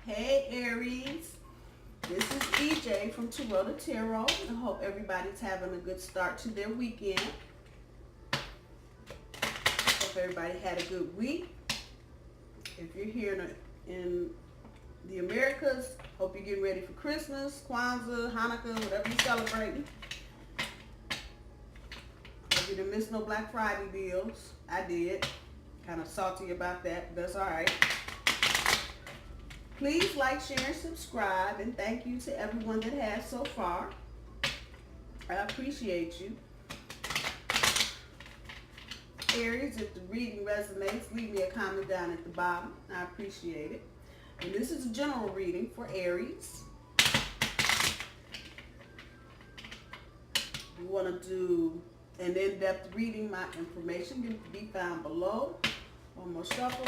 Hey Aries, this is EJ from Taurota Tarot. I hope everybody's having a good start to their weekend. Hope everybody had a good week. If you're here in the Americas, hope you're getting ready for Christmas, Kwanzaa, Hanukkah, whatever you're celebrating. Hope you didn't miss no Black Friday deals. I did. Kind of salty about that, but that's all right. Please like, share, and subscribe, and thank you to everyone that has so far. I appreciate you. Aries, if the reading resonates, leave me a comment down at the bottom. I appreciate it. And this is a general reading for Aries. You want to do an in-depth reading. My information can be found below. One more shuffle.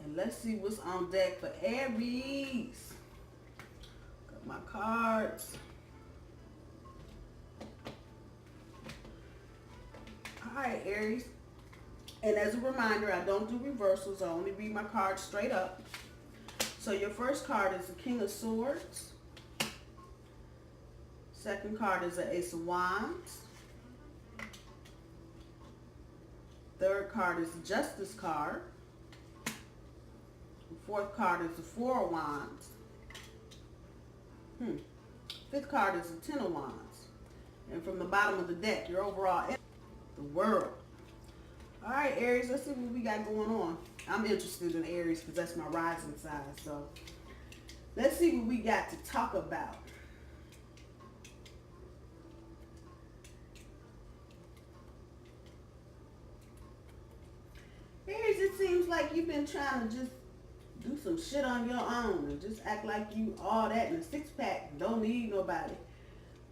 And let's see what's on deck for Aries. Got my cards. Alright, Aries. And as a reminder, I don't do reversals. I only read my cards straight up. So your first card is the King of Swords. Second card is the Ace of Wands. Third card is the Justice card. The fourth card is the Four of Wands. Fifth card is the Ten of Wands. And from the bottom of the deck, your overall energy, the World. All right, Aries, let's see what we got going on. I'm interested in Aries because that's my rising sign. So let's see what we got to talk about. Aries, it seems like you've been trying to just do some shit on your own and just act like you all that in a six-pack, don't need nobody.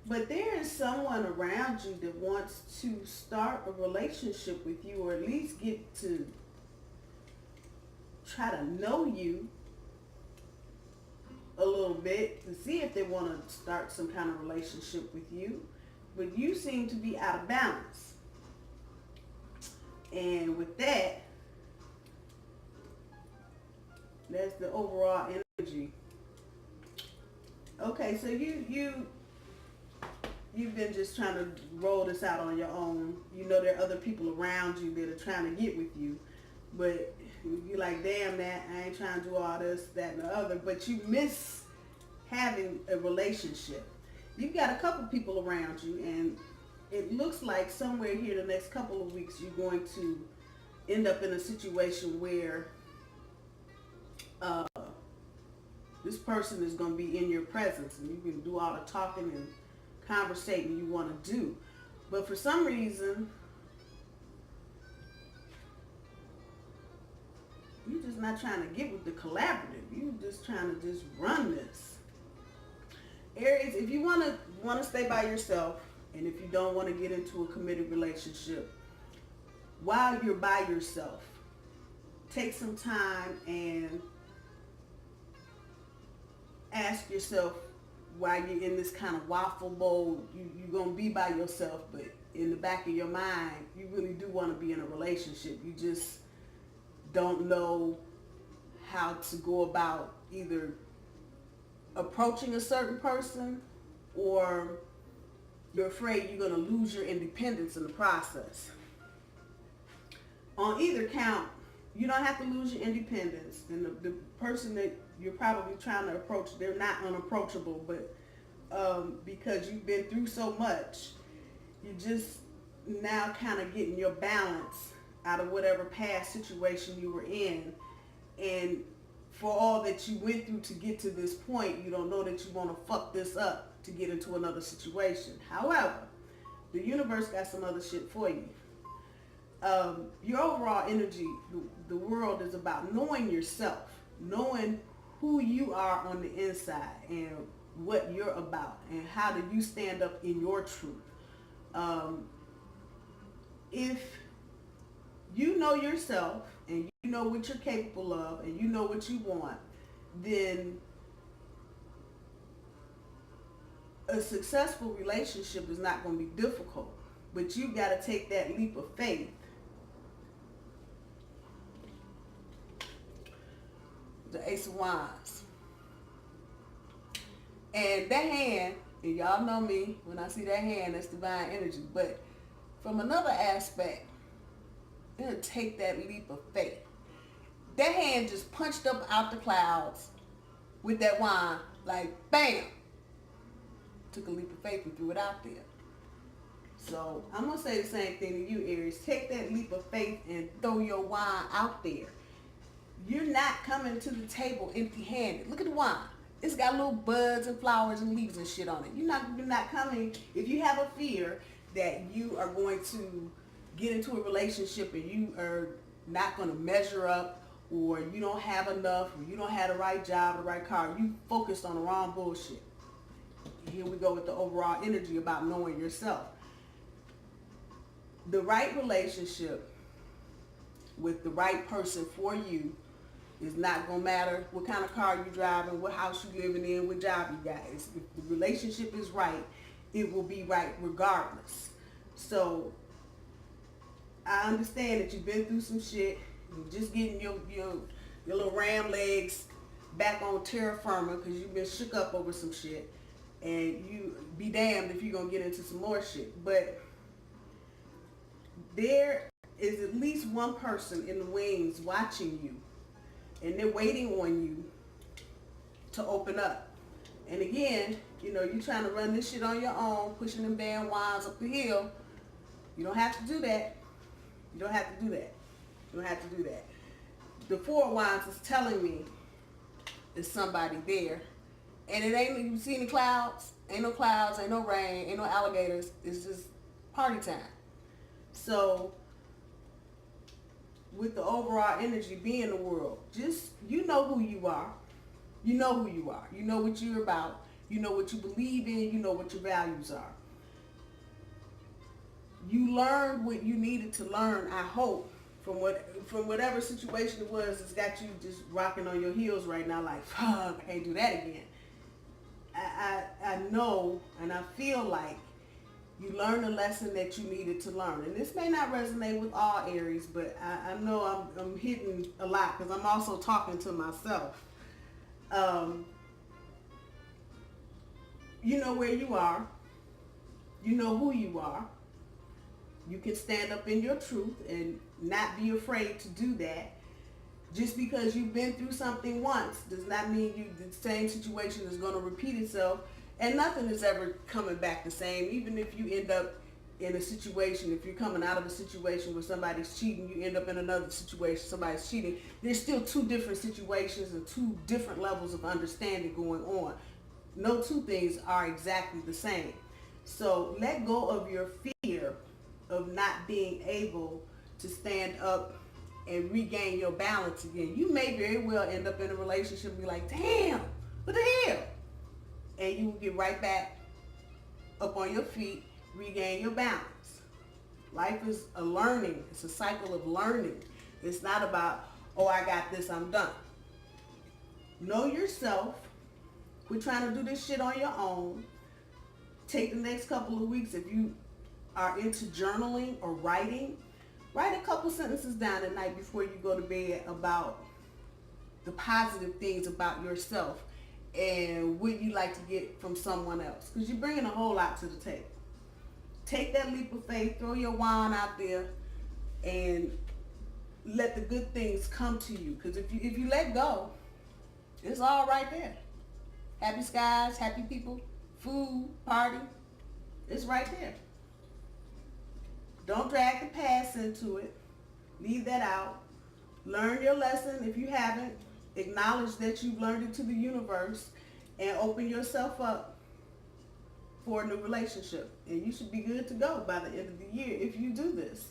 But there is someone around you that wants to start a relationship with you, or at least get to try to know you a little bit to see if they want to start some kind of relationship with you. But you seem to be out of balance. And with that, that's the overall energy. Okay, so you've been just trying to roll this out on your own. You know there are other people around you that are trying to get with you. But you're like, damn that, I ain't trying to do all this, that, and the other. But you miss having a relationship. You've got a couple people around you, and it looks like somewhere here the next couple of weeks you're going to end up in a situation where this person is going to be in your presence, and you can do all the talking and conversating you want to do. But for some reason, you're just not trying to get with the collaborative. You're just trying to just run this. Aries, if you want to stay by yourself, and if you don't want to get into a committed relationship, while you're by yourself, take some time and ask yourself, while you're in this kind of waffle mode, you're going to be by yourself, but in the back of your mind, you really do want to be in a relationship. You just don't know how to go about either approaching a certain person, or you're afraid you're going to lose your independence in the process. On either count, you don't have to lose your independence, and the person that you're probably trying to approach, they're not unapproachable, but because you've been through so much, you just now kind of getting your balance out of whatever past situation you were in. And for all that you went through to get to this point, you don't know that you want to fuck this up to get into another situation. However, the universe got some other shit for you. Your overall energy, the world is about knowing yourself, knowing who you are on the inside and what you're about, and how do you stand up in your truth. If you know yourself and you know what you're capable of and you know what you want, then a successful relationship is not going to be difficult. But you got to take that leap of faith the Ace of Wands. And that hand, and y'all know me, when I see that hand, that's divine energy. But from another aspect, it'll take that leap of faith. That hand just punched up out the clouds with that wand, like bam. Took a leap of faith and threw it out there. So I'm going to say the same thing to you, Aries. Take that leap of faith and throw your wand out there. You're not coming to the table empty-handed. Look at the wand. It's got little buds and flowers and leaves and shit on it. You're not coming, if you have a fear that you are going to get into a relationship and you are not going to measure up, or you don't have enough, or you don't have the right job, the right car, you focused on the wrong bullshit. Here we go with the overall energy about knowing yourself. The right relationship with the right person for you is not going to matter what kind of car you driving, what house you living in, what job you got. If the relationship is right, it will be right regardless. So I understand that you've been through some shit. You're just getting your little ram legs back on terra firma because you've been shook up over some shit. And you be damned if you're going to get into some more shit. But there is at least one person in the wings watching you. And they're waiting on you to open up. And again, you know, you're trying to run this shit on your own, pushing them damn wands up the hill. You don't have to do that. You don't have to do that. You don't have to do that. The Four of Wands is telling me there's somebody there. And it ain't, you see the clouds? Ain't no clouds, ain't no rain, ain't no alligators. It's just party time. So with the overall energy being the world, just, you know who you are. You know who you are. You know what you're about. You know what you believe in. You know what your values are. You learned what you needed to learn, I hope, from whatever situation it was that's got you just rocking on your heels right now, like, fuck, I can't do that again. I know and I feel like you learned a lesson that you needed to learn. And this may not resonate with all Aries, but I know I'm hitting a lot because I'm also talking to myself. You know where you are. You know who you are. You can stand up in your truth and not be afraid to do that. Just because you've been through something once does not mean the same situation is going to repeat itself. And nothing is ever coming back the same. Even if you end up in a situation, if you're coming out of a situation where somebody's cheating, you end up in another situation, somebody's cheating. There's still two different situations and two different levels of understanding going on. No two things are exactly the same. So let go of your fear of not being able to stand up and regain your balance again. You may very well end up in a relationship and be like, damn, what the hell? And you will get right back up on your feet, regain your balance. Life is a learning. It's a cycle of learning. It's not about, oh, I got this, I'm done. Know yourself. Quit trying to do this shit on your own. Take the next couple of weeks, if you are into journaling or writing, write a couple sentences down at night before you go to bed about the positive things about yourself and what you like to get from someone else, because you're bringing a whole lot to the table. Take that leap of faith, throw your wand out there, and let the good things come to you. Because if you let go, it's all right there. Happy skies, happy people, food, party, it's right there. Don't drag the past into it. Leave that out. Learn your lesson if you haven't. Acknowledge that you've learned it to the universe and open yourself up for a new relationship. And you should be good to go by the end of the year if you do this.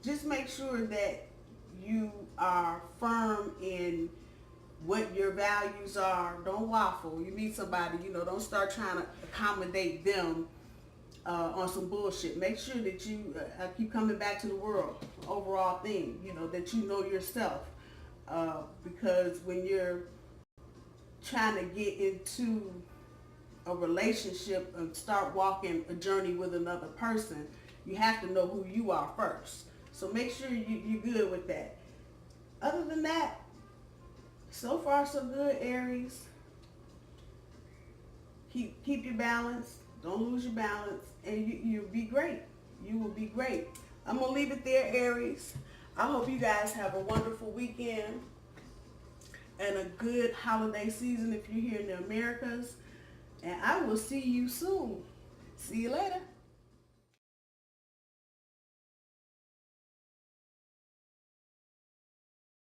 Just make sure that you are firm in what your values are. Don't waffle. You meet somebody, don't start trying to accommodate them on some bullshit. Make sure that you, I keep coming back to the world, overall thing, that you know yourself. Because when you're trying to get into a relationship and start walking a journey with another person, you have to know who you are first. So make sure you're good with that. Other than that, so far so good, Aries. Keep your balance. Don't lose your balance, and you'll be great. You will be great. I'm going to leave it there, Aries. I hope you guys have a wonderful weekend and a good holiday season if you're here in the Americas. And I will see you soon. See you later.